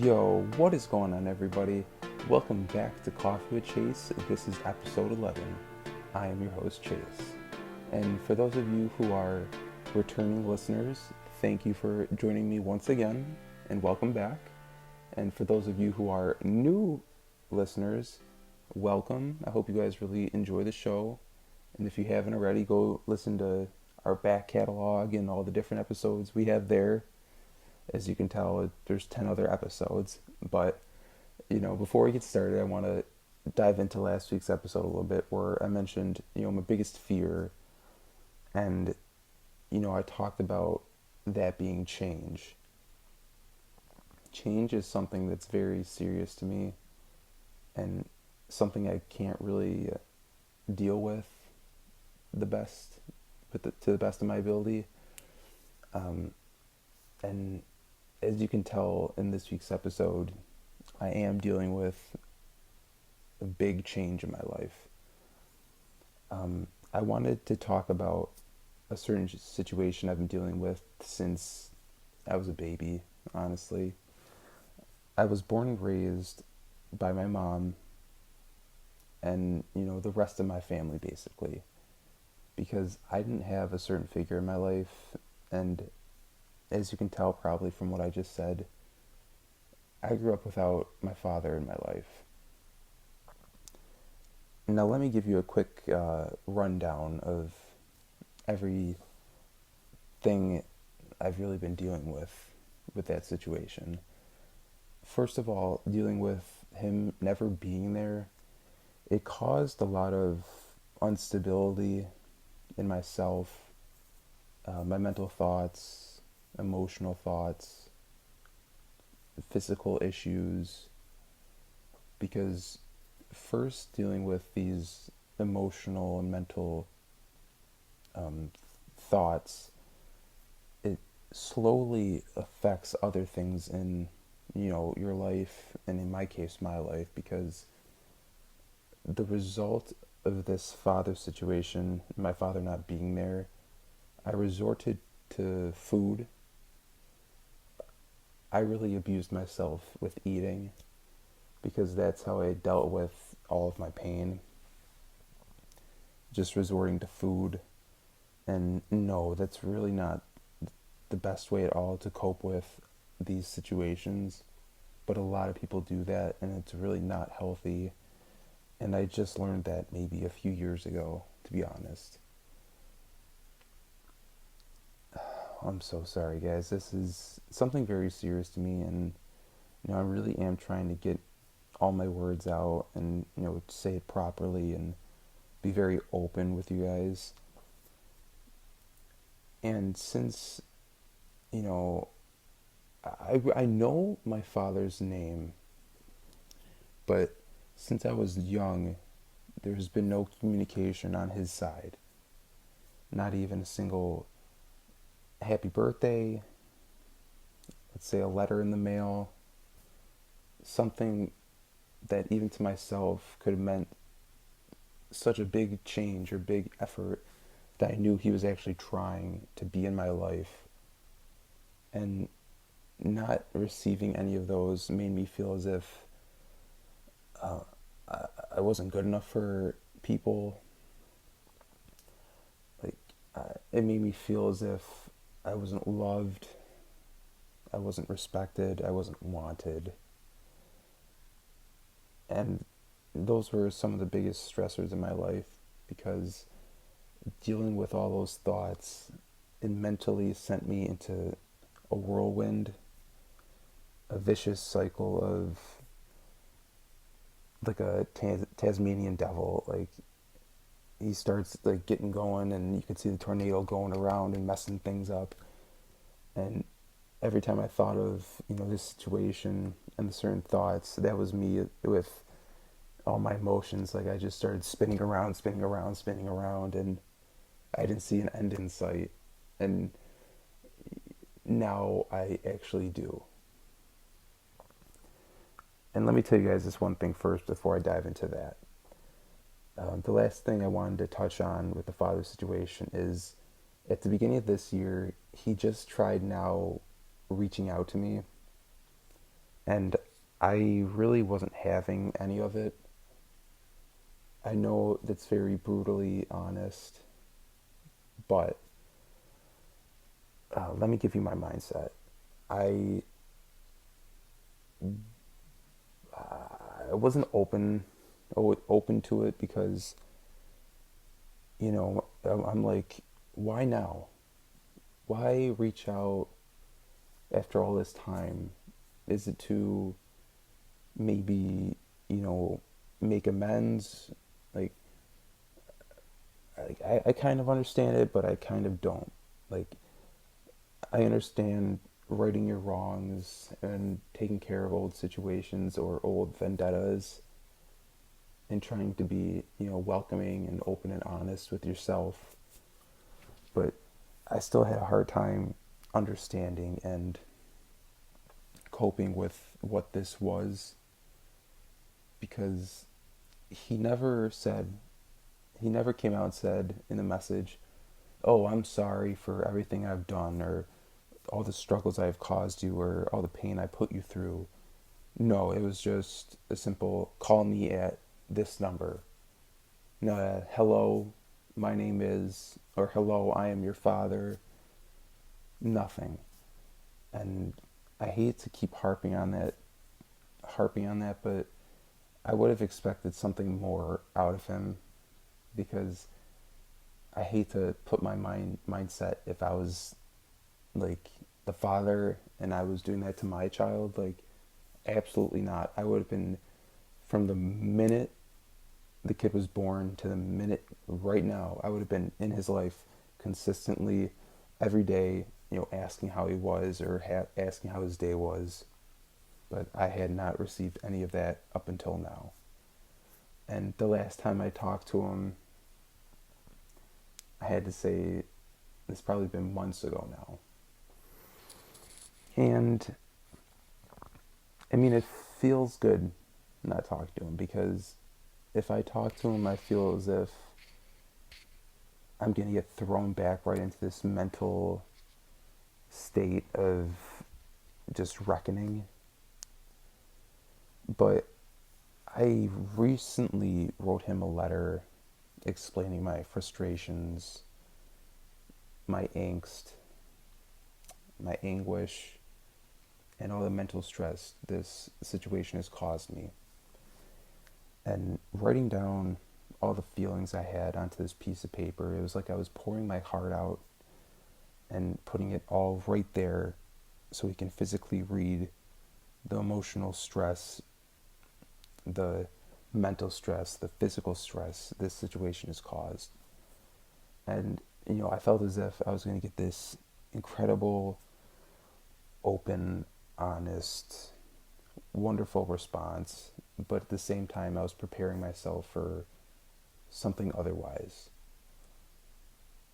Yo, what is going on, everybody? Welcome back to Coffee with Chase. This is episode 11. I am your host, Chase. And for those of you who are returning listeners, thank you for joining me once again and welcome back. And for those of you who are new listeners, welcome. I hope you guys really enjoy the show. And if you haven't already, go listen to our back catalog and all the different episodes we have there. As you can tell, there's 10 other episodes. But, before we get started, I want to dive into last week's episode a little bit where I mentioned, my biggest fear. And, I talked about that being change. Change is something that's very serious to me and something I can't really deal with the best, to the best of my ability. And as you can tell in this week's episode, I am dealing with a big change in my life. I wanted to talk about a certain situation I've been dealing with since I was a baby, honestly. I was born and raised by my mom and, the rest of my family, basically, because I didn't have a certain figure in my life. And as you can tell probably from what I just said, I grew up without my father in my life. Now, let me give you a quick rundown of everything I've really been dealing with that situation. First of all, dealing with him never being there, it caused a lot of instability in myself, my mental thoughts, emotional thoughts, physical issues, because first dealing with these emotional and mental thoughts, it slowly affects other things in, your life, and in my case, my life, because the result of this father situation, my father not being there, I resorted to food. I really abused myself with eating because that's how I dealt with all of my pain. Just resorting to food. And no, that's really not the best way at all to cope with these situations. But a lot of people do that, and it's really not healthy. And I just learned that maybe a few years ago, to be honest. I'm so sorry, guys. This is something very serious to me, and I really am trying to get all my words out and say it properly and be very open with you guys. And since you know I know my father's name, but since I was young, there's been no communication on his side. Not even a single happy birthday, let's say a letter in the mail, something that even to myself could have meant such a big change or big effort, that I knew he was actually trying to be in my life. And not receiving any of those made me feel as if uh, I wasn't good enough for people. Like, it made me feel as if I wasn't loved, I wasn't respected, I wasn't wanted. And those were some of the biggest stressors in my life, because dealing with all those thoughts, it mentally sent me into a whirlwind, a vicious cycle of like a Tasmanian devil. Like, he starts like getting going, and you can see the tornado going around and messing things up. And every time I thought of this situation and the certain thoughts, that was me with all my emotions. Like, I just started spinning around, spinning around, spinning around, and I didn't see an end in sight. And now I actually do. And let me tell you guys this one thing first before I dive into that. The last thing I wanted to touch on with the father situation is, at the beginning of this year, he just tried now reaching out to me. And I really wasn't having any of it. I know that's very brutally honest, but let me give you my mindset. I I wasn't open to it because I'm like, why now? Why reach out after all this time? Is it to maybe make amends? Like I kind of understand it, but I kind of don't. Like I understand righting your wrongs and taking care of old situations or old vendettas and trying to be, welcoming and open and honest with yourself. But I still had a hard time understanding and coping with what this was because he never said, he never came out and said in the message, oh, I'm sorry for everything I've done or all the struggles I've caused you or all the pain I put you through. No, it was just a simple call me at this number. Not a hello, my name is, or hello, I am your father. Nothing. And I hate to keep harping on that, but I would have expected something more out of him because I hate to put my mindset if I was like the father and I was doing that to my child, like absolutely not. I would have been from the minute the kid was born to the minute right now, I would have been in his life consistently every day, asking how he was or asking how his day was. But I had not received any of that up until now. And the last time I talked to him, I had to say it's probably been months ago now. And I mean, it feels good not talking to him because if I talk to him, I feel as if I'm going to get thrown back right into this mental state of just reckoning. But I recently wrote him a letter explaining my frustrations, my angst, my anguish, and all the mental stress this situation has caused me. And writing down all the feelings I had onto this piece of paper, it was like I was pouring my heart out and putting it all right there so he can physically read the emotional stress, the mental stress, the physical stress this situation has caused. And, I felt as if I was going to get this incredible, open, honest, wonderful response, but at the same time, I was preparing myself for something otherwise.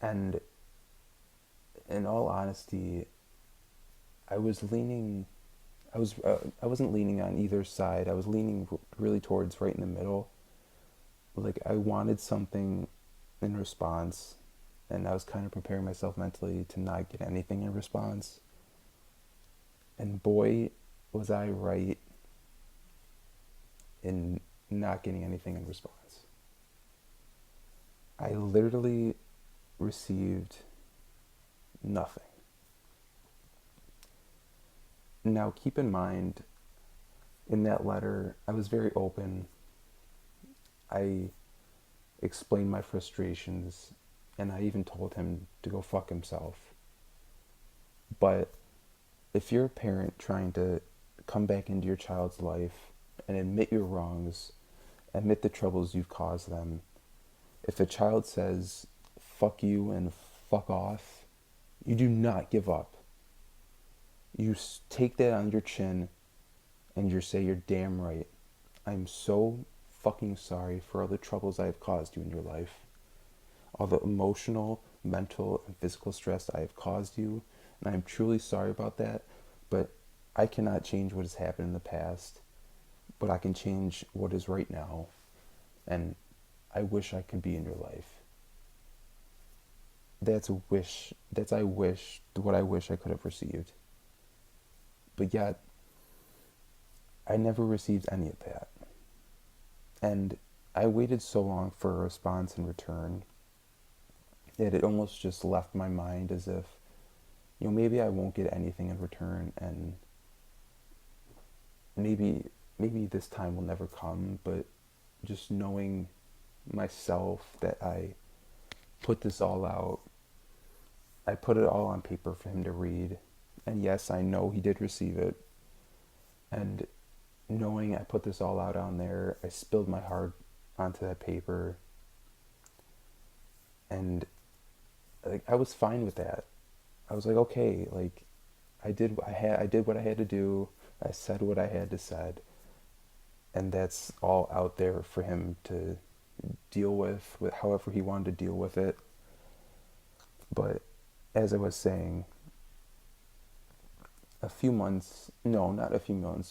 And in all honesty, I was leaning, I wasn't leaning on either side. I was leaning really towards right in the middle. Like I wanted something in response, and I was kind of preparing myself mentally to not get anything in response. And boy, was I right in not getting anything in response. I literally received nothing. Now, keep in mind, in that letter, I was very open. I explained my frustrations, and I even told him to go fuck himself. But if you're a parent trying to come back into your child's life and admit your wrongs, admit the troubles you've caused them, if a child says fuck you and fuck off, you do not give up. You take that on your chin and you say, you're damn right. I'm so fucking sorry for all the troubles I have caused you in your life. All the emotional, mental, and physical stress I have caused you. And I'm truly sorry about that. But I cannot change what has happened in the past. But I can change what is right now. And I wish I could be in your life. That's a wish. What I wish I could have received. But yet, I never received any of that. And I waited so long for a response in return that it almost just left my mind as if, maybe I won't get anything in return, and maybe this time will never come. But just knowing myself that I put this all out, I put it all on paper for him to read, and yes, I know he did receive it. And knowing I put this all out on there, I spilled my heart onto that paper, and like I was fine with that. I was like, okay, like I did what I had to do. I said what I had to said, and that's all out there for him to deal with however he wanted to deal with it. But as I was saying, not a few months,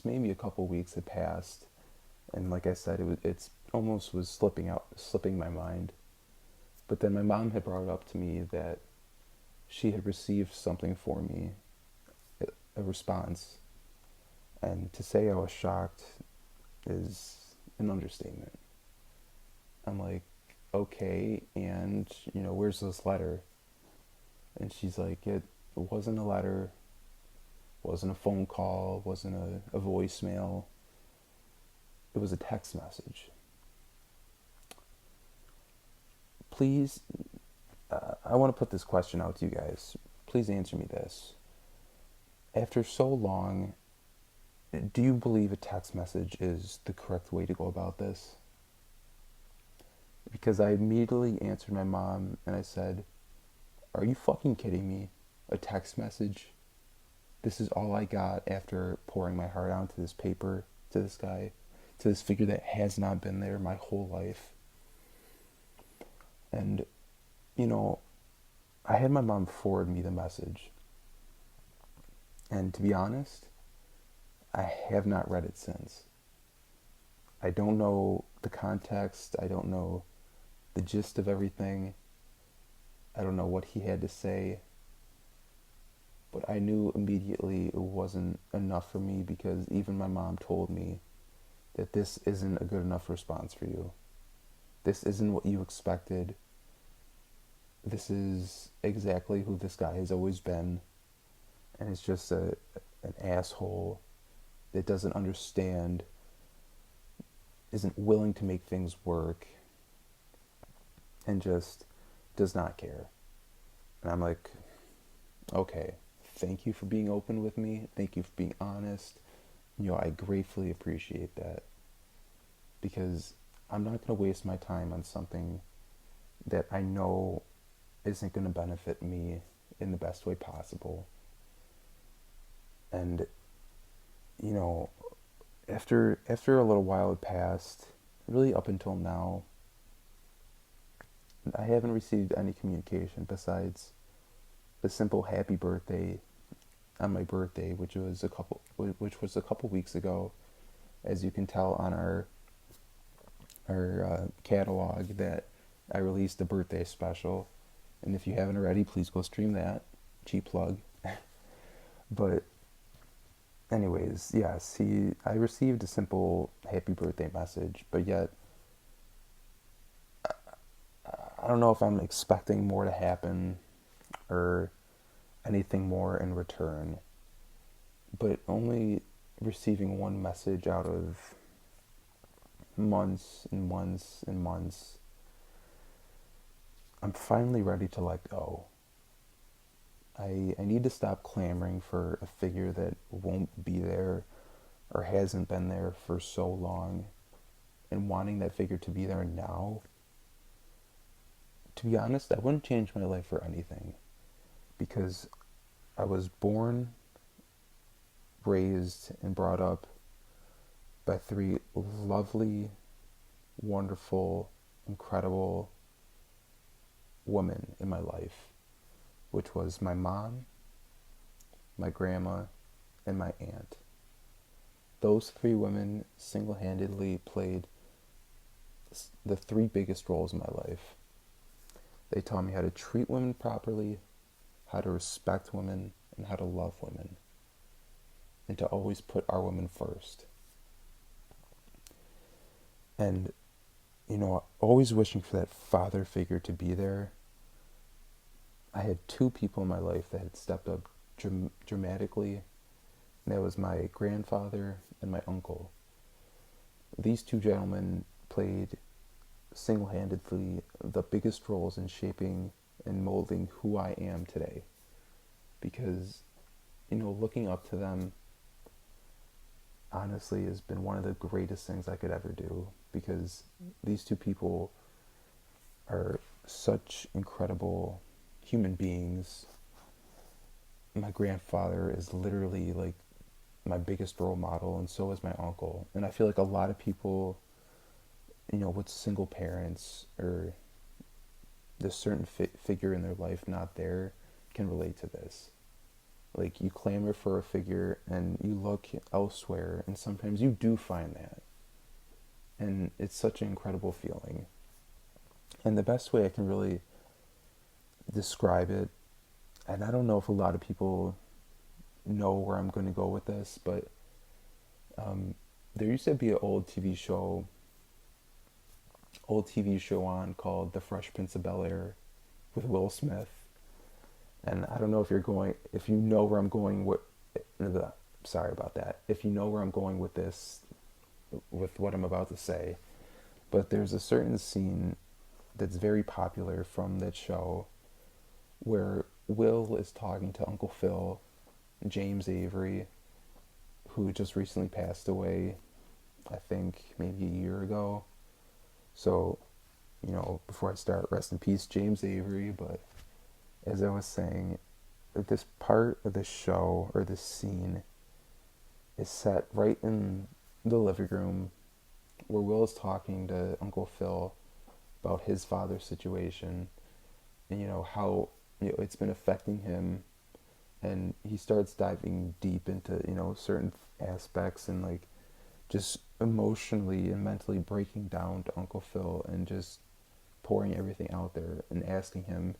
maybe a couple weeks had passed, and like I said, it's almost was slipping my mind. But then my mom had brought it up to me that she had received something for me, a response, and to say I was shocked is an understatement. I'm like, okay, and where's this letter? And she's like, it wasn't a letter, wasn't a phone call, wasn't a voicemail. It was a text message. Please, I want to put this question out to you guys. Please answer me this. After so long, do you believe a text message is the correct way to go about this? Because I immediately answered my mom and I said, are you fucking kidding me? A text message? This is all I got after pouring my heart out to this paper, to this guy, to this figure that has not been there my whole life. And, I had my mom forward me the message. And to be honest, I have not read it since. I don't know the context. I don't know the gist of everything. I don't know what he had to say. But I knew immediately it wasn't enough for me, because even my mom told me that this isn't a good enough response for you. This isn't what you expected. This is exactly who this guy has always been. And it's just an asshole that doesn't understand, isn't willing to make things work, and just does not care. And I'm like, okay, thank you for being open with me. Thank you for being honest. I gratefully appreciate that, because I'm not going to waste my time on something that I know isn't going to benefit me in the best way possible. And after a little while had passed, really up until now, I haven't received any communication besides a simple happy birthday on my birthday, which was a couple weeks ago. As you can tell on our catalog, that I released a birthday special, and if you haven't already, please go stream that. Cheap plug. But anyways, yes, I received a simple happy birthday message, but yet I don't know if I'm expecting more to happen or anything more in return. But only receiving one message out of months and months and months, I'm finally ready to let go. I need to stop clamoring for a figure that won't be there or hasn't been there for so long, and wanting that figure to be there now. To be honest, I wouldn't change my life for anything, because I was born, raised, and brought up by three lovely, wonderful, incredible women in my life, which was my mom, my grandma, and my aunt. Those three women single-handedly played the three biggest roles in my life. They taught me how to treat women properly, how to respect women, and how to love women, and to always put our women first. And, always wishing for that father figure to be there. I had two people in my life that had stepped up dramatically, and that was my grandfather and my uncle. These two gentlemen played single-handedly the biggest roles in shaping and molding who I am today. Because, looking up to them honestly has been one of the greatest things I could ever do, because these two people are such incredible human beings. My grandfather is literally like my biggest role model, and so is my uncle. And I feel like a lot of people, with single parents or this certain figure in their life not there, can relate to this. Like, you clamor for a figure and you look elsewhere, and sometimes you do find that. And it's such an incredible feeling. And the best way I can really describe it, and I don't know if a lot of people know where I'm going to go with this, but there used to be an old TV show on called The Fresh Prince of Bel-Air with Will Smith. And I don't know if you know where I'm going with, sorry about that, if you know where I'm going with this, with what I'm about to say, but there's a certain scene that's very popular from that show where Will is talking to Uncle Phil, James Avery, who just recently passed away, I think maybe a year ago. So, before I start, rest in peace, James Avery. But as I was saying, this part of this show, or this scene, is set right in the living room where Will is talking to Uncle Phil about his father's situation, and how it's been affecting him. And he starts diving deep into certain aspects, and like just emotionally and mentally breaking down to Uncle Phil, and just pouring everything out there and asking him,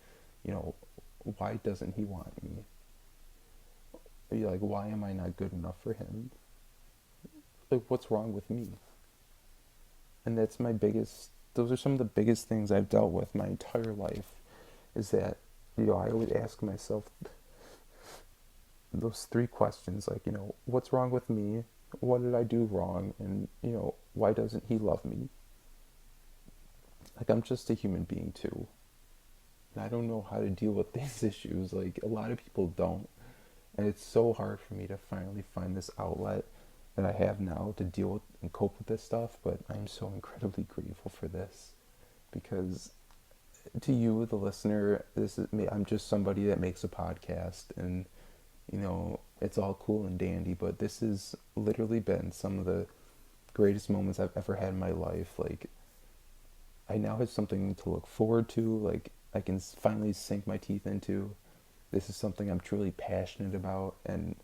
why doesn't he want me? Like, why am I not good enough for him? Like, what's wrong with me? And those are some of the biggest things I've dealt with my entire life, is that, I always ask myself those three questions, like, what's wrong with me? What did I do wrong? And, why doesn't he love me? Like, I'm just a human being too. And I don't know how to deal with these issues. Like, a lot of people don't. And it's so hard for me to finally find this outlet that I have now to deal with and cope with this stuff. But I'm so incredibly grateful for this, because to you, the listener, this is me. I'm just somebody that makes a podcast, and it's all cool and dandy, but this has literally been some of the greatest moments I've ever had in my life. Like, I now have something to look forward to. Like, I can finally sink my teeth into. This is something I'm truly passionate about, and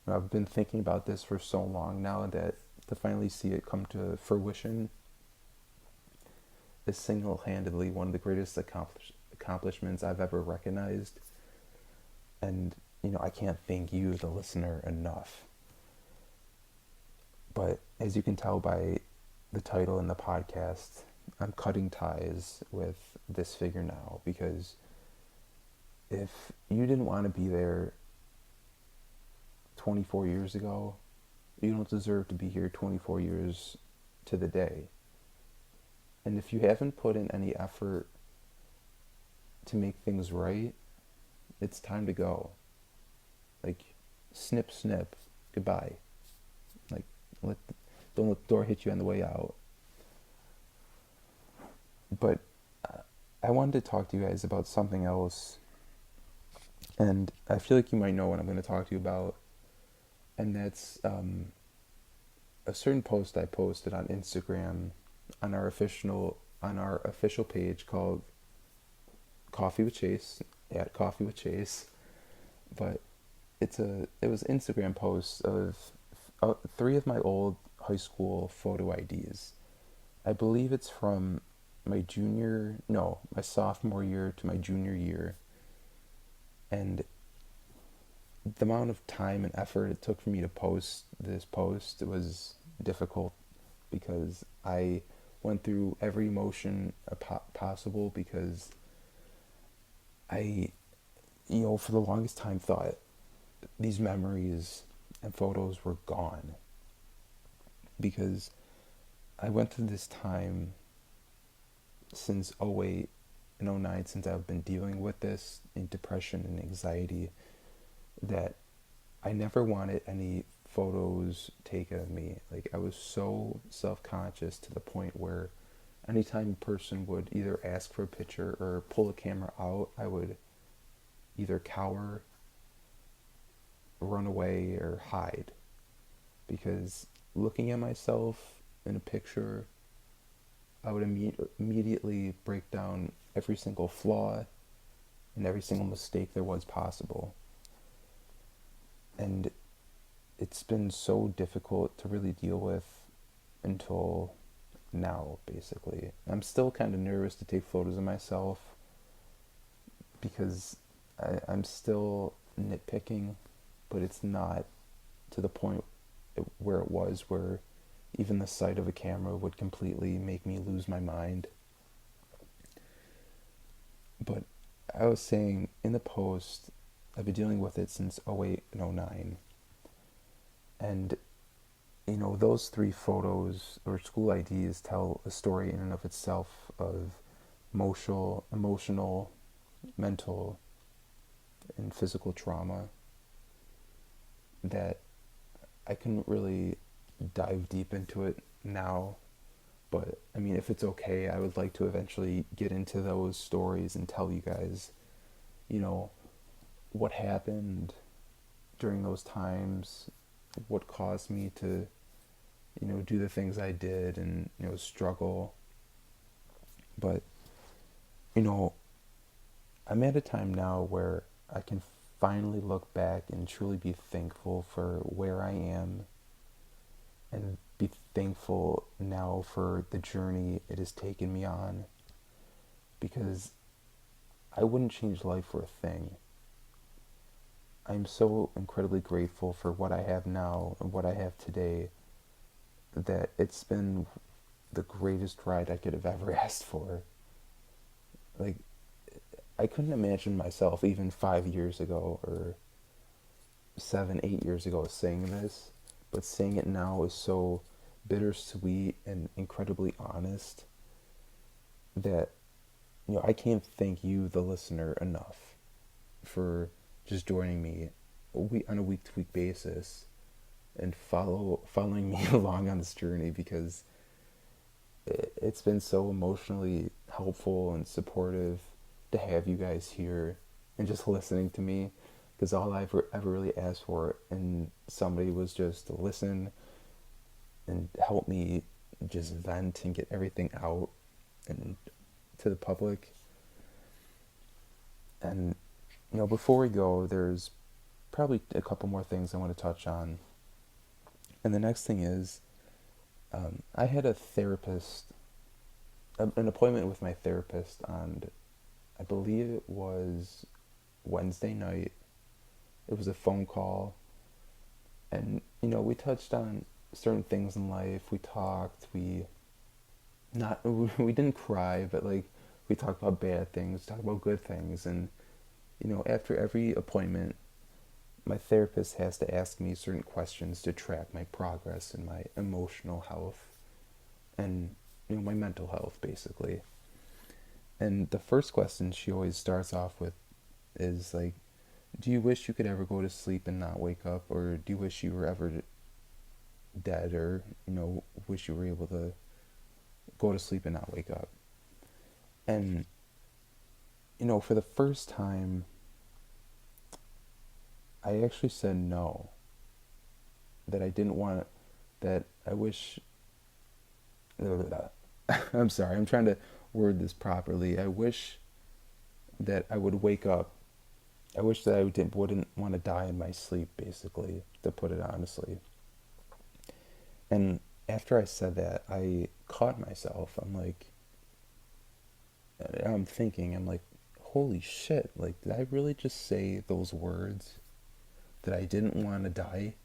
I've been thinking about this for so long now, that to finally see it come to fruition is single-handedly one of the greatest accomplishments I've ever recognized. And, I can't thank you, the listener, enough. But as you can tell by the title and the podcast, I'm cutting ties with this figure now, because if you didn't want to be there 24 years ago, you don't deserve to be here 24 years to the day. And if you haven't put in any effort to make things right, it's time to go. Like, snip, snip, goodbye. Like, don't let the door hit you on the way out. But I wanted to talk to you guys about something else, and I feel like you might know what I'm going to talk to you about, and that's a certain post I posted on Instagram on our official page called Coffee with Chase, at Coffee with Chase. But it was an Instagram post of three of my old high school photo IDs. I believe it's from my sophomore year to my junior year. And the amount of time and effort it took for me to post this post was difficult, because I went through every emotion possible because I, for the longest time thought these memories and photos were gone because I went through this time since '08 and '09, since I've been dealing with this in depression and anxiety, that I never wanted any photos taken of me. Like, I was so self-conscious to the point where anytime a person would either ask for a picture or pull a camera out, I would either cower, run away, or hide. Because looking at myself in a picture, I would immediately break down every single flaw and every single mistake there was possible. And it's been so difficult to really deal with until now, basically. I'm still kind of nervous to take photos of myself because I'm still nitpicking, but it's not to the point where it was, where even the sight of a camera would completely make me lose my mind. But I was saying in the post, I've been dealing with it since '08 and '09. And, those 3 photos or school IDs tell a story in and of itself of emotional, mental, and physical trauma that I couldn't really dive deep into it now. But, I mean, if it's okay, I would like to eventually get into those stories and tell you guys, what happened during those times, what caused me to, do the things I did and, struggle. But, you know, I'm at a time now where I can finally look back and truly be thankful for where I am and be thankful now for the journey it has taken me on, because I wouldn't change life for a thing. I'm so incredibly grateful for what I have now and what I have today, that it's been the greatest ride I could have ever asked for. Like, I couldn't imagine myself even 5 years ago or 7, 8 years ago saying this, but saying it now is so bittersweet and incredibly honest that, I can't thank you, the listener, enough for just joining me on a week-to-week basis and following me along on this journey, because it's been so emotionally helpful and supportive to have you guys here and just listening to me, because all I've ever really asked for and somebody was just to listen and help me just vent and get everything out and to the public. And, before we go, there's probably a couple more things I want to touch on. And the next thing is, I had an appointment with my therapist on, I believe it was Wednesday night. It was a phone call. And, we touched on certain things in life. We talked, we didn't cry, but like, we talked about bad things, talked about good things. And, after every appointment, my therapist has to ask me certain questions to track my progress and my emotional health and, my mental health, basically. And the first question she always starts off with is like, do you wish you could ever go to sleep and not wake up? Or do you wish you were ever dead? Or, wish you were able to go to sleep and not wake up? And, for the first time, I actually said no. That I didn't want, that I wish, I'm sorry, I'm trying to word this properly. I wish that I would wake up. I wish that I wouldn't want to die in my sleep, basically, to put it honestly. And after I said that, I caught myself. I'm like, holy shit, like, did I really just say those words? That I didn't want to die?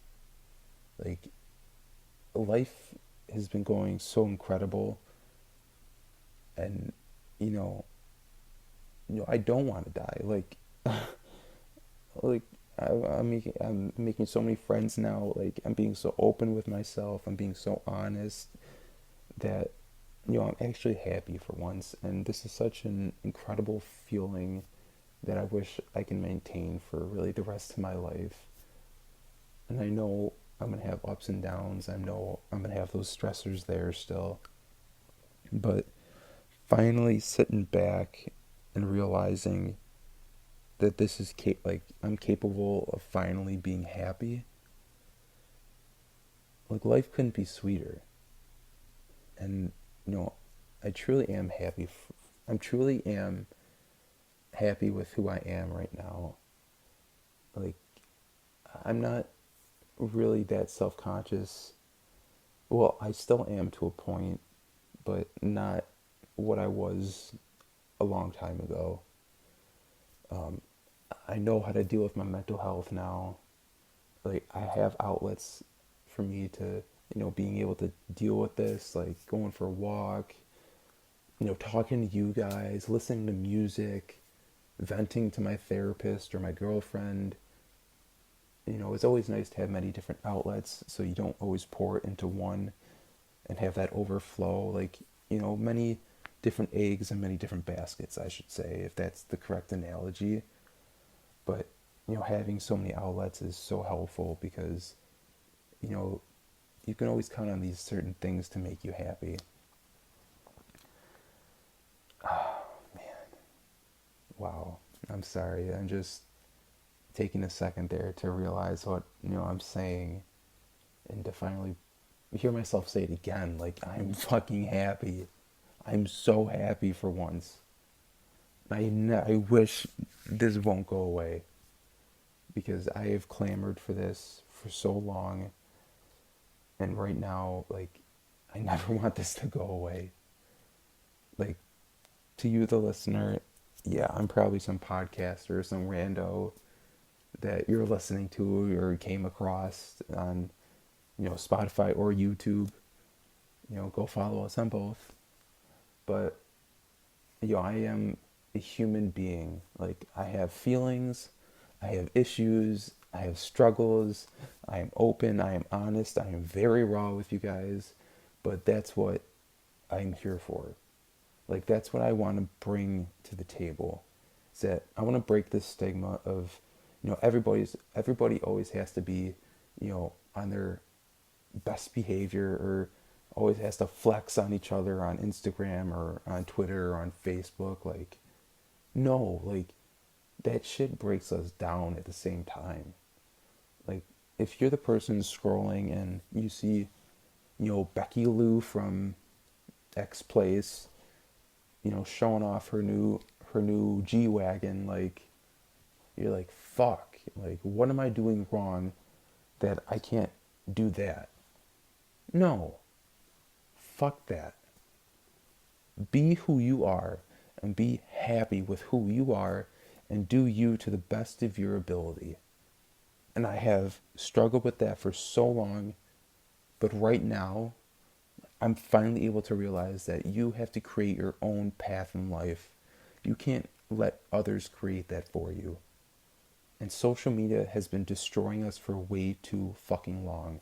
Like, life has been going so incredible, And you know, I don't want to die. Like I'm making so many friends now. Like I'm being so open with myself. I'm being so honest that I'm actually happy for once. And this is such an incredible feeling that I wish I can maintain for really the rest of my life. And I know I'm gonna have ups and downs. I know I'm gonna have those stressors there still. But finally sitting back and realizing that this is like I'm capable of finally being happy. Like life couldn't be sweeter. And you know, I truly am happy. I'm truly am happy with who I am right now. Like I'm not really that self-conscious. Well, I still am to a point, but not what I was a long time ago. Um, I know how to deal with my mental health now. Like I have outlets for me to, being able to deal with this, like going for a walk, talking to you guys, listening to music, venting to my therapist or my girlfriend. It's always nice to have many different outlets so you don't always pour it into one and have that overflow. Like, many different eggs in many different baskets, I should say, if that's the correct analogy. But, having so many outlets is so helpful because, you know, you can always count on these certain things to make you happy. Oh, man. Wow. I'm sorry. I'm just taking a second there to realize what, I'm saying and to finally hear myself say it again. Like, I'm fucking happy. I'm so happy for once. I wish this won't go away because I have clamored for this for so long. And right now, like, I never want this to go away. Like, to you, the listener, yeah, I'm probably some podcaster, some rando that you're listening to or came across on, Spotify or YouTube. Go follow us on both. But, I am a human being. Like, I have feelings, I have issues, I have struggles, I am open, I am honest, I am very raw with you guys. But that's what I'm here for. Like that's what I want to bring to the table. Is that I want to break this stigma of, everybody always has to be, on their best behavior or always has to flex on each other on Instagram or on Twitter or on Facebook. Like, no, like that shit breaks us down at the same time. Like, if you're the person scrolling and you see, Becky Lou from X Place, showing off her new G wagon, like you're like, fuck, like what am I doing wrong that I can't do that? No, fuck that. Be who you are and be happy with who you are and do you to the best of your ability. And I have struggled with that for so long, but right now I'm finally able to realize that you have to create your own path in life. You can't let others create that for you. And social media has been destroying us for way too fucking long.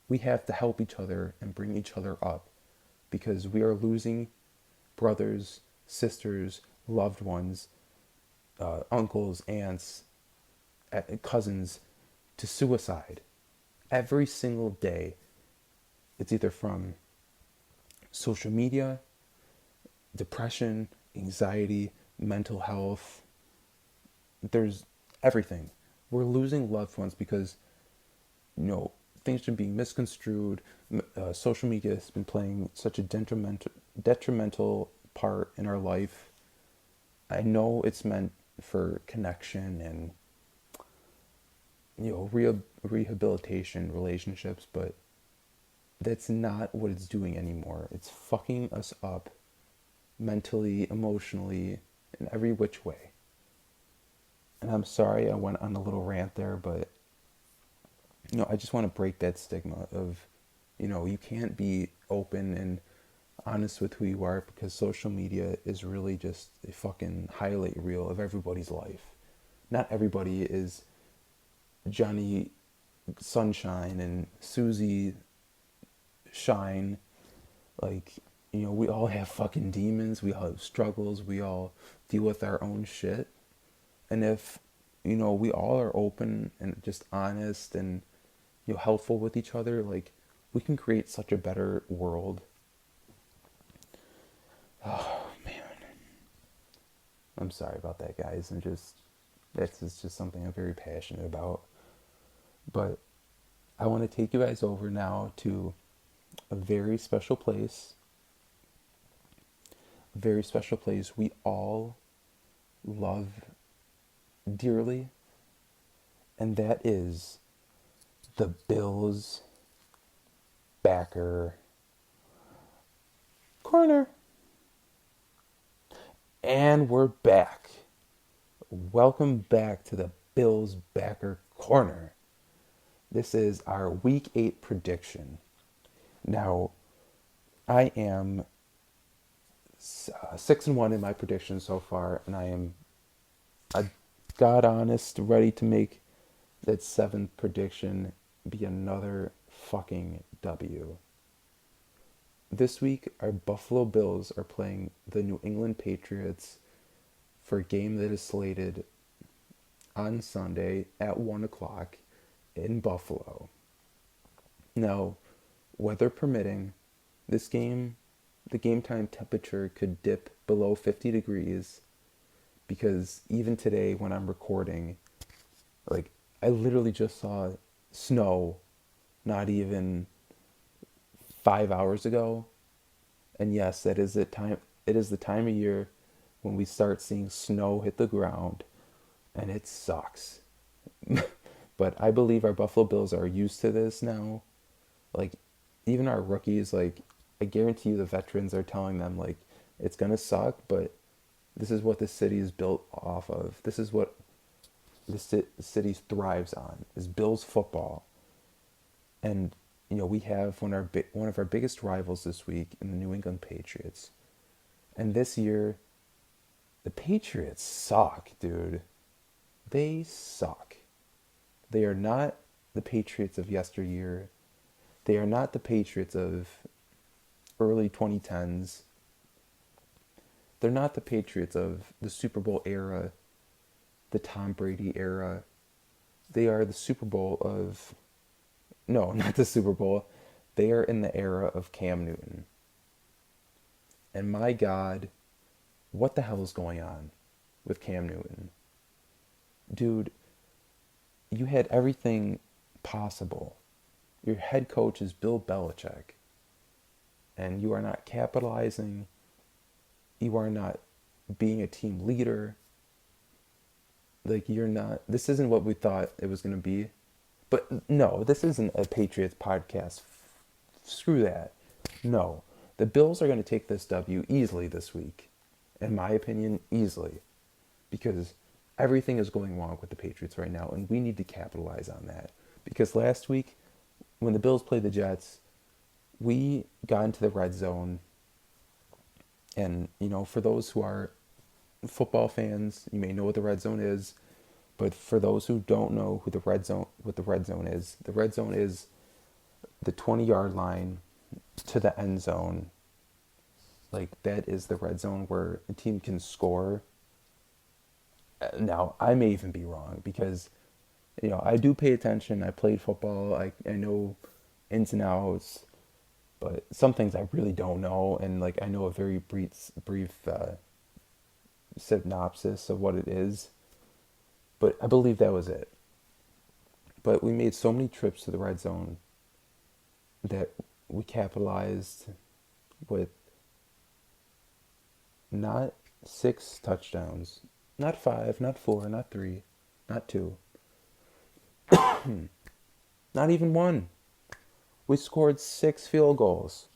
We have to help each other and bring each other up because we are losing brothers, sisters, loved ones, uncles, aunts, cousins to suicide. Every single day, it's either from social media, depression, anxiety, mental health. There's everything. We're losing loved ones because, you know, things are being misconstrued. Social media has been playing such a detrimental part in our life. I know it's meant for connection and, rehabilitation relationships, but that's not what it's doing anymore. It's fucking us up mentally, emotionally, in every which way. And I'm sorry I went on a little rant there, but I just want to break that stigma of, you can't be open and honest with who you are, because social media is really just a fucking highlight reel of everybody's life. Not everybody is Johnny Sunshine and Susie Shine. Like, we all have fucking demons, we all have struggles, we all deal with our own shit. And if, we all are open and just honest and, helpful with each other, like, we can create such a better world. Oh, man. I'm sorry about that, guys. This is just something I'm very passionate about. But I want to take you guys over now to a very special place. A very special place we all love dearly. And that is the Bills backer corner. And we're back. Welcome back to the Bills backer corner. This is our week 8 prediction. Now, I am 6-1 in my prediction so far, and I am a god honest, ready to make that 7th prediction be another fucking W. This week, our Buffalo Bills are playing the New England Patriots for a game that is slated on Sunday at 1 o'clock in Buffalo. Now, weather permitting, the game time temperature could dip below 50 degrees, because even today when I'm recording, like, I literally just saw snow not even 5 hours ago. And yes, it is the time of year when we start seeing snow hit the ground, and it sucks. But I believe our Buffalo Bills are used to this now. Like, even our rookies, like, I guarantee you the veterans are telling them, like, it's gonna suck, but this is what the city is built off of. This is what the city thrives on, is Bills football. And we have one of our biggest rivals this week in the New England Patriots. And this year, the Patriots suck, dude. They suck. They are not the Patriots of yesteryear. They are not the Patriots of early 2010s. They're not the Patriots of the Super Bowl era, the Tom Brady era. They are the Super Bowl of... No, not the Super Bowl. They are in the era of Cam Newton. And my God, what the hell is going on with Cam Newton? Dude, you had everything possible. Your head coach is Bill Belichick. And you are not capitalizing. You are not being a team leader. Like, you're not... This isn't what we thought it was going to be. But no, this isn't a Patriots podcast. Screw that. No. The Bills are going to take this W easily this week. In my opinion, easily. Because everything is going wrong with the Patriots right now, and we need to capitalize on that. Because last week, when the Bills played the Jets, we got into the red zone. And, for those who are football fans, you may know what the red zone is. But for those who don't know what the red zone is the 20-yard line to the end zone. Like, that is the red zone where a team can score. Now, I may even be wrong, because, I do pay attention. I played football. I know ins and outs. But some things I really don't know. And, like, I know a very brief synopsis of what it is. But I believe that was it. But we made so many trips to the red zone that we capitalized with not 6 touchdowns, not 5, not 4, not 3, not 2, not even 1. We scored 6 field goals.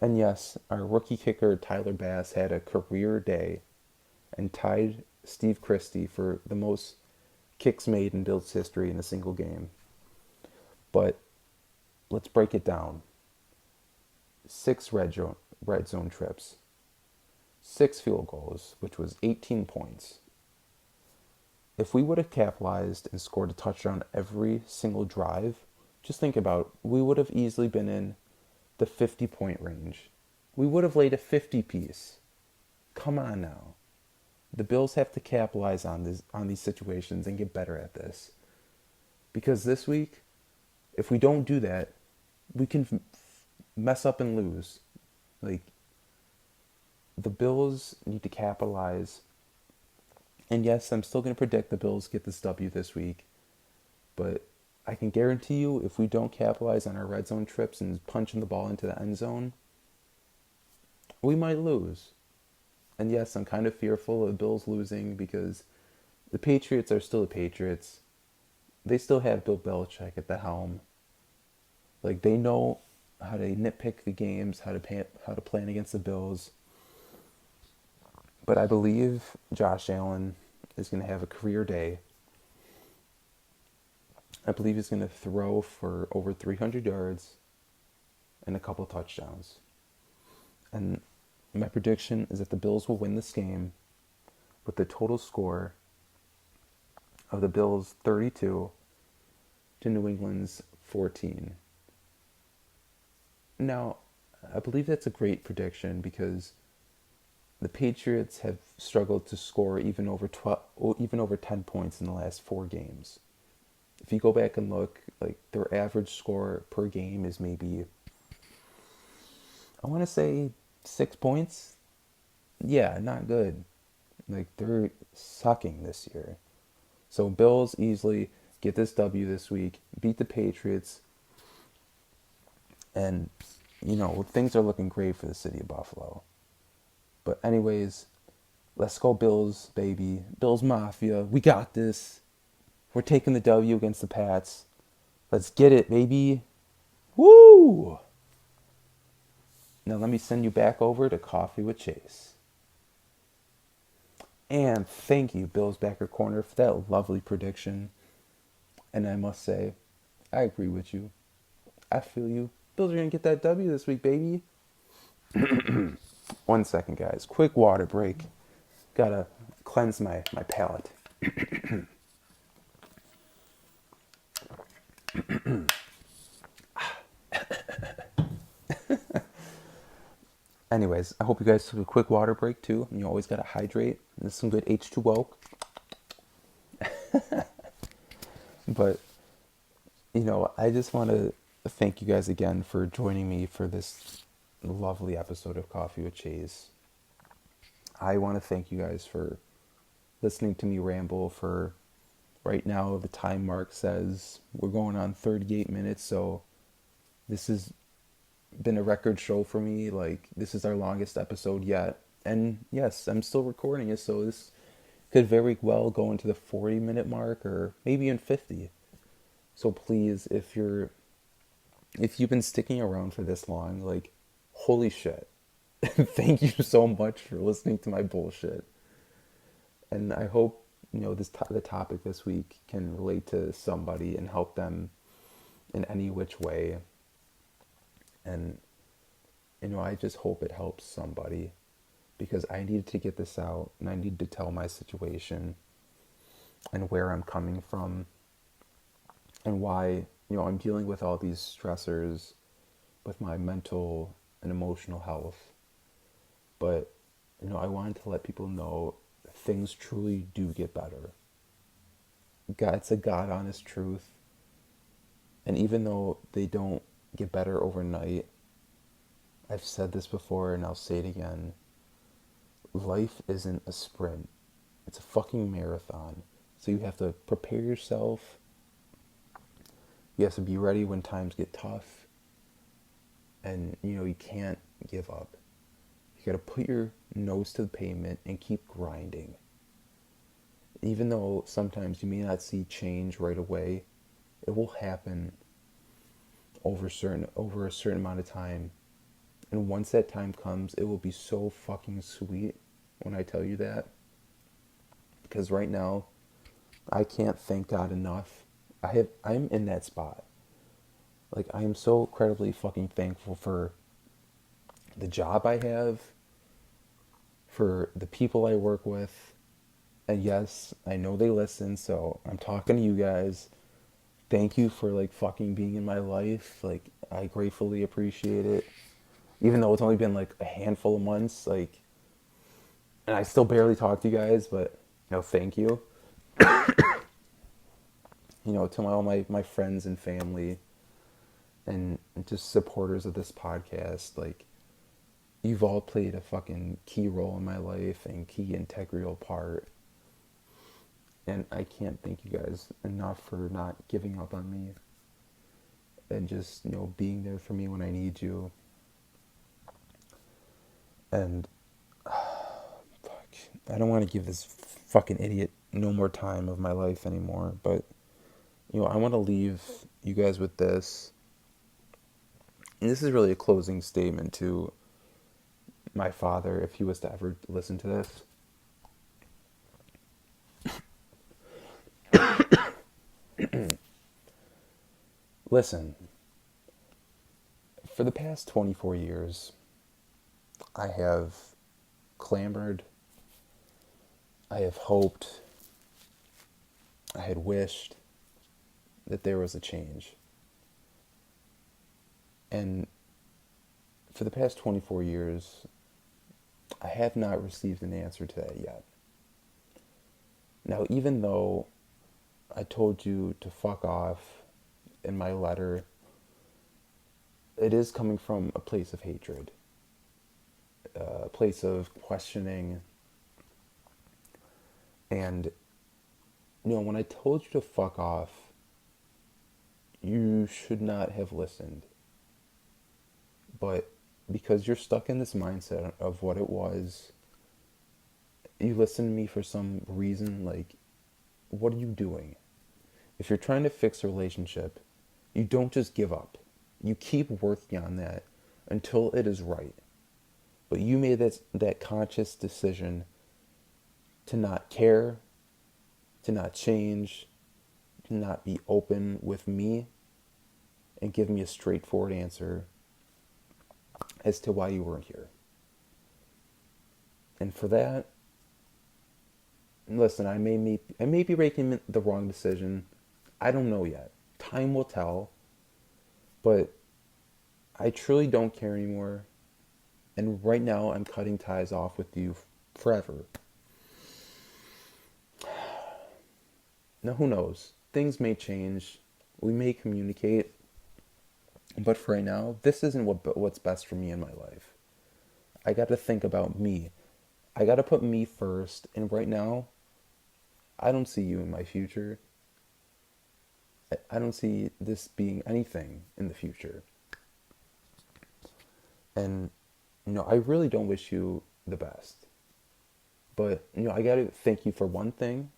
And yes, our rookie kicker, Tyler Bass, had a career day and tied Steve Christie for the most kicks made in Bills history in a single game. But let's break it down. 6 red zone red zone trips, 6 field goals, which was 18 points. If we would have capitalized and scored a touchdown every single drive, just think about it, we would have easily been in the 50-point range. We would have laid a 50 piece. Come on now. The Bills have to capitalize on these situations and get better at this. Because this week, if we don't do that, we can mess up and lose. Like, the Bills need to capitalize. And yes, I'm still going to predict the Bills get this W this week. But I can guarantee you, if we don't capitalize on our red zone trips and punching the ball into the end zone, we might lose. And yes, I'm kind of fearful of the Bills losing because the Patriots are still the Patriots. They still have Bill Belichick at the helm. Like, they know how to nitpick the games, how to plan against the Bills. But I believe Josh Allen is going to have a career day. I believe he's going to throw for over 300 yards and a couple touchdowns. And my prediction is that the Bills will win this game with the total score of the Bills 32 to New England's 14. Now, I believe that's a great prediction because the Patriots have struggled to score even over 10 points in the last 4 games. If you go back and look, like, their average score per game is maybe, I want to say 6 points. Yeah, not good. Like, they're sucking this year. So Bills easily get this W this week, beat the Patriots, and, things are looking great for the city of Buffalo. But anyways, let's go Bills, baby. Bills Mafia. We got this. We're taking the W against the Pats. Let's get it, baby. Woo! Now let me send you back over to Coffee with Chase. And thank you, Bills Backer Corner, for that lovely prediction. And I must say, I agree with you. I feel you. Bills are going to get that W this week, baby. 1 second, guys. Quick water break. Gotta cleanse my palate. Anyways, I hope you guys took a quick water break too. You always gotta hydrate. There's some good H2O. But, I just want to thank you guys again for joining me for this lovely episode of Coffee with Chase. I want to thank you guys for listening to me ramble for right now. The time mark says we're going on 38 minutes, so this has been a record show for me. Like, this is our longest episode yet. And yes, I'm still recording it, so this could very well go into the 40-minute mark or maybe in 50. So please, if you've been sticking around for this long, like, holy shit. Thank you so much for listening to my bullshit. And I hope, the topic this week can relate to somebody and help them in any which way. And, I just hope it helps somebody because I needed to get this out and I need to tell my situation and where I'm coming from and why, I'm dealing with all these stressors with my mental and emotional health. But, I wanted to let people know things truly do get better. It's a God-honest truth. And even though they don't get better overnight, I've said this before and I'll say it again. Life isn't a sprint. It's a fucking marathon. So you have to prepare yourself. You have to be ready when times get tough. And, you can't give up. You gotta put your nose to the pavement and keep grinding. Even though sometimes you may not see change right away, it will happen over a certain amount of time. And once that time comes, it will be so fucking sweet when I tell you that. Because right now, I can't thank God enough. I'm in that spot. Like, I am so incredibly fucking thankful for the job I have, for the people I work with. And yes, I know they listen, so I'm talking to you guys. Thank you for like fucking being in my life. Like, I gratefully appreciate it. Even though it's only been like a handful of months, like, and I still barely talk to you guys, but thank you. To all my friends and family and just supporters of this podcast, like, you've all played a fucking key role in my life and key integral part. And I can't thank you guys enough for not giving up on me and just, being there for me when I need you. And fuck, I don't want to give this fucking idiot no more time of my life anymore, but I want to leave you guys with this. And this is really a closing statement to my father if he was to ever listen to this. Listen, for the past 24 years, I have clamored, I have hoped, I had wished that there was a change. And for the past 24 years, I have not received an answer to that yet. Now, even though I told you to fuck off in my letter, it is coming from a place of hatred, a place of questioning. And, when I told you to fuck off, you should not have listened. But because you're stuck in this mindset of what it was, you listen to me for some reason. Like, what are you doing? If you're trying to fix a relationship, you don't just give up. You keep working on that until it is right. But you made that conscious decision to not care, to not change, to not be open with me, and give me a straightforward answer as to why you weren't here. And for that, listen, I may be making the wrong decision. I don't know yet. Time will tell. But I truly don't care anymore. And right now, I'm cutting ties off with you forever. Now, who knows? Things may change. We may communicate. But for right now, this isn't what's best for me in my life. I got to think about me. I got to put me first. And right now, I don't see you in my future. I don't see this being anything in the future. And, I really don't wish you the best. But, I got to thank you for one thing,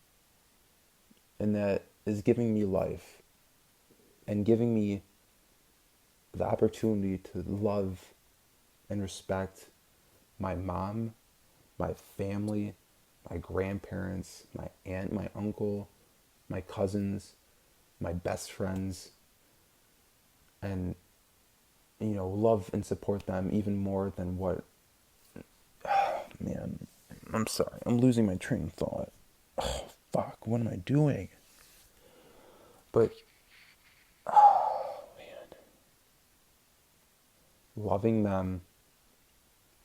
and that is giving me life and giving me the opportunity to love and respect my mom, my family, my grandparents, my aunt, my uncle, my cousins, my best friends, and, love and support them even more than what... Man, I'm sorry. I'm losing my train of thought. Oh, fuck, what am I doing? But, man, loving them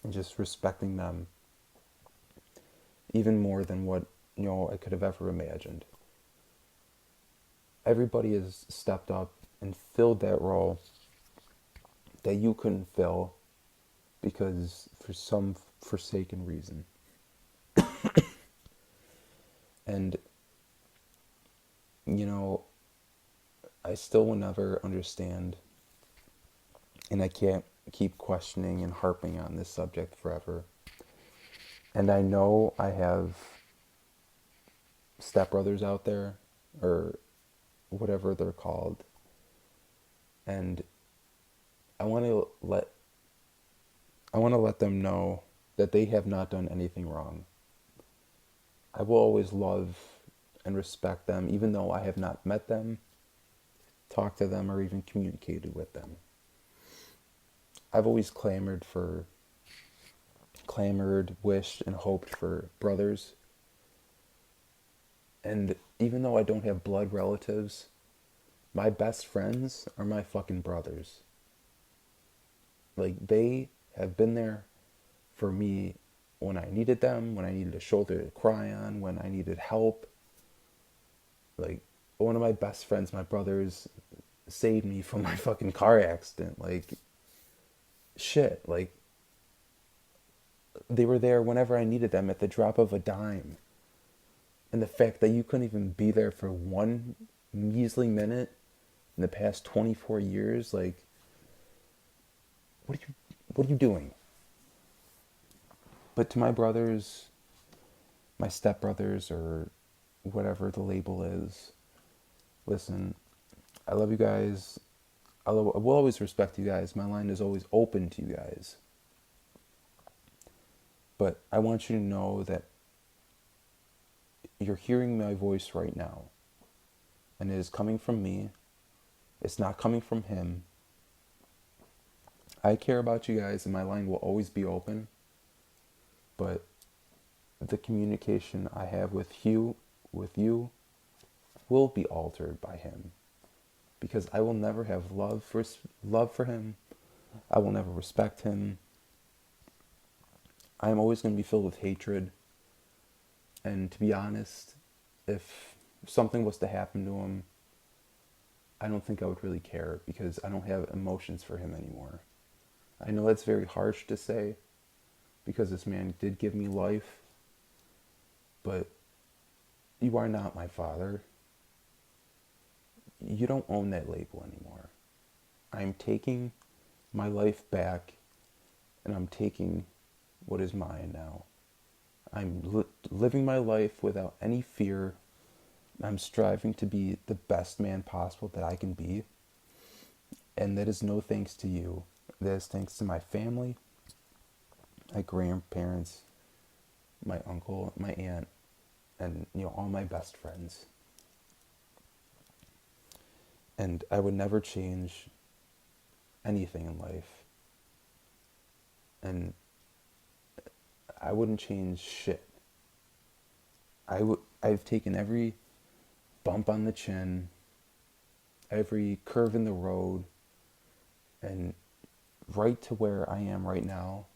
and just respecting them even more than what, I could have ever imagined. Everybody has stepped up and filled that role that you couldn't fill because for some forsaken reason. And, I still will never understand, and I can't keep questioning and harping on this subject forever. And I know I have stepbrothers out there, or whatever they're called, and I want to let them know that they have not done anything wrong. I will always love and respect them, even though I have not met them, talked to them, or even communicated with them. I've always clamored for clamored, wished, and hoped for brothers. And even though I don't have blood relatives, my best friends are my fucking brothers. Like, they have been there for me when I needed them, when I needed a shoulder to cry on, when I needed help. Like, one of my best friends, my brothers, saved me from my fucking car accident. Like, shit. Like, they were there whenever I needed them at the drop of a dime. And the fact that you couldn't even be there for one measly minute in the past 24 years, like, what are you doing? But to my brothers, my stepbrothers, or whatever the label is, listen, I love you guys. I will always respect you guys. My line is always open to you guys. But I want you to know that you're hearing my voice right now. And it is coming from me. It's not coming from him. I care about you guys, and my line will always be open. But the communication I have with you will be altered by him. Because I will never have love for him. I will never respect him. I am always going to be filled with hatred. And to be honest, if something was to happen to him, I don't think I would really care, because I don't have emotions for him anymore. I know that's very harsh to say, because this man did give me life, but you are not my father. You don't own that label anymore. I'm taking my life back, and I'm taking what is mine now. I'm living my life without any fear. I'm striving to be the best man possible that I can be. And that is no thanks to you. That is thanks to my family, my grandparents, my uncle, my aunt, and all my best friends. And I would never change anything in life. And I wouldn't change shit. I've taken every bump on the chin, every curve in the road, and right to where I am right now.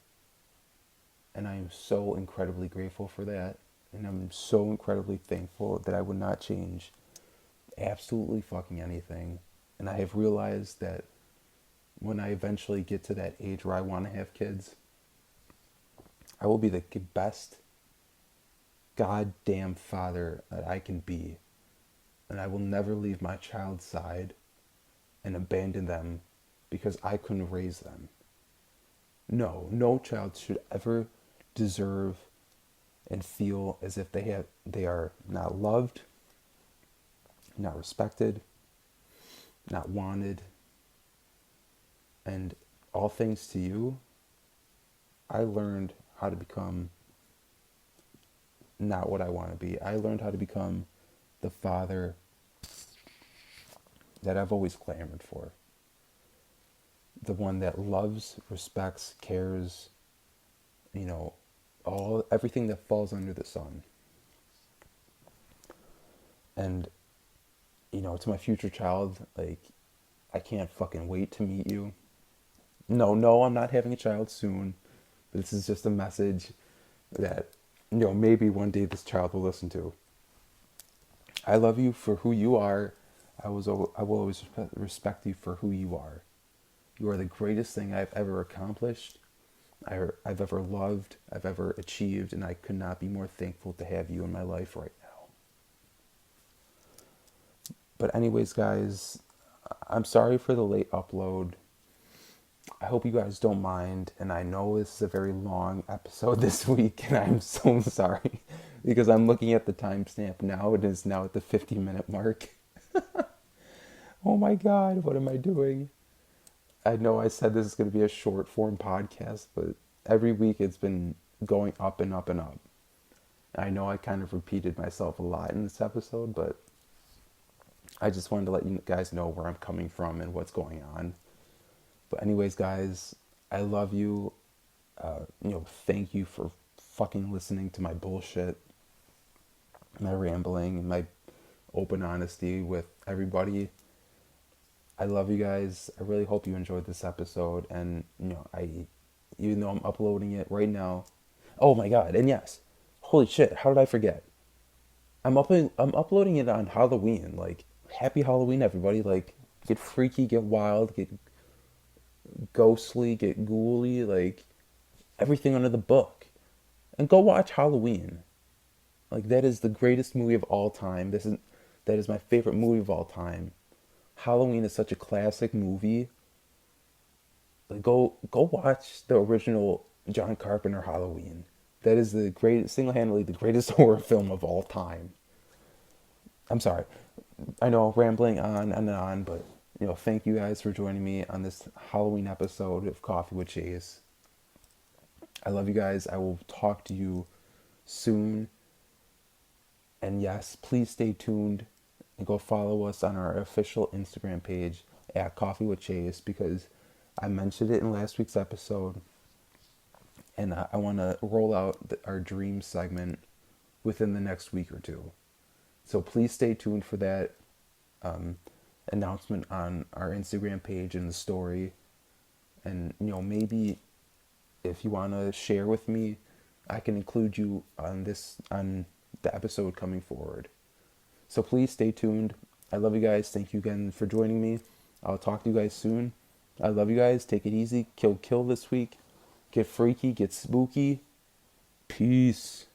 And I am so incredibly grateful for that. And I'm so incredibly thankful that I would not change absolutely fucking anything. And I have realized that when I eventually get to that age where I want to have kids, I will be the best goddamn father that I can be. And I will never leave my child's side and abandon them because I couldn't raise them. No child should ever deserve and feel as if they are not loved, not respected, not wanted. And all thanks to you, I learned how to become not what I want to be. I learned how to become the father that I've always clamored for. The one that loves, respects, cares, everything that falls under the sun. And, to my future child, like, I can't fucking wait to meet you. No, I'm not having a child soon. This is just a message that, maybe one day this child will listen to. I love you for who you are. I will always respect you for who you are. You are the greatest thing I've ever accomplished, I've ever loved, I've ever achieved, and I could not be more thankful to have you in my life right now. But anyways, guys, I'm sorry for the late upload. I hope you guys don't mind, and I know this is a very long episode this week, and I'm so sorry, because I'm looking at the timestamp now. It is now at the 50-minute mark. Oh my god, what am I doing? I know I said this is going to be a short form podcast, but every week it's been going up and up and up. I know I kind of repeated myself a lot in this episode, but I just wanted to let you guys know where I'm coming from and what's going on. But anyways, guys, I love you. Thank you for fucking listening to my bullshit, my rambling, and my open honesty with everybody. I love you guys. I really hope you enjoyed this episode. And, even though I'm uploading it right now, oh my god, and yes, holy shit, how did I forget? I'm uploading it on Halloween. Like, happy Halloween, everybody. Like, get freaky, get wild, get ghostly, get ghouly, like, everything under the book. And go watch Halloween. Like, that is the greatest movie of all time. That is my favorite movie of all time. Halloween is such a classic movie. Like, go watch the original John Carpenter Halloween. That is the greatest, single-handedly the greatest horror film of all time. I'm sorry. I know, rambling on and on, but thank you guys for joining me on this Halloween episode of Coffee with Chase. I love you guys. I will talk to you soon. And yes, please stay tuned and go follow us on our official Instagram page at Coffee with Chase, because I mentioned it in last week's episode, and I want to roll out our dream segment within the next week or two. So please stay tuned for that announcement on our Instagram page and the story. And maybe if you want to share with me, I can include you on the episode coming forward. So please stay tuned. I love you guys. Thank you again for joining me. I'll talk to you guys soon. I love you guys. Take it easy. Kill this week. Get freaky. Get spooky. Peace.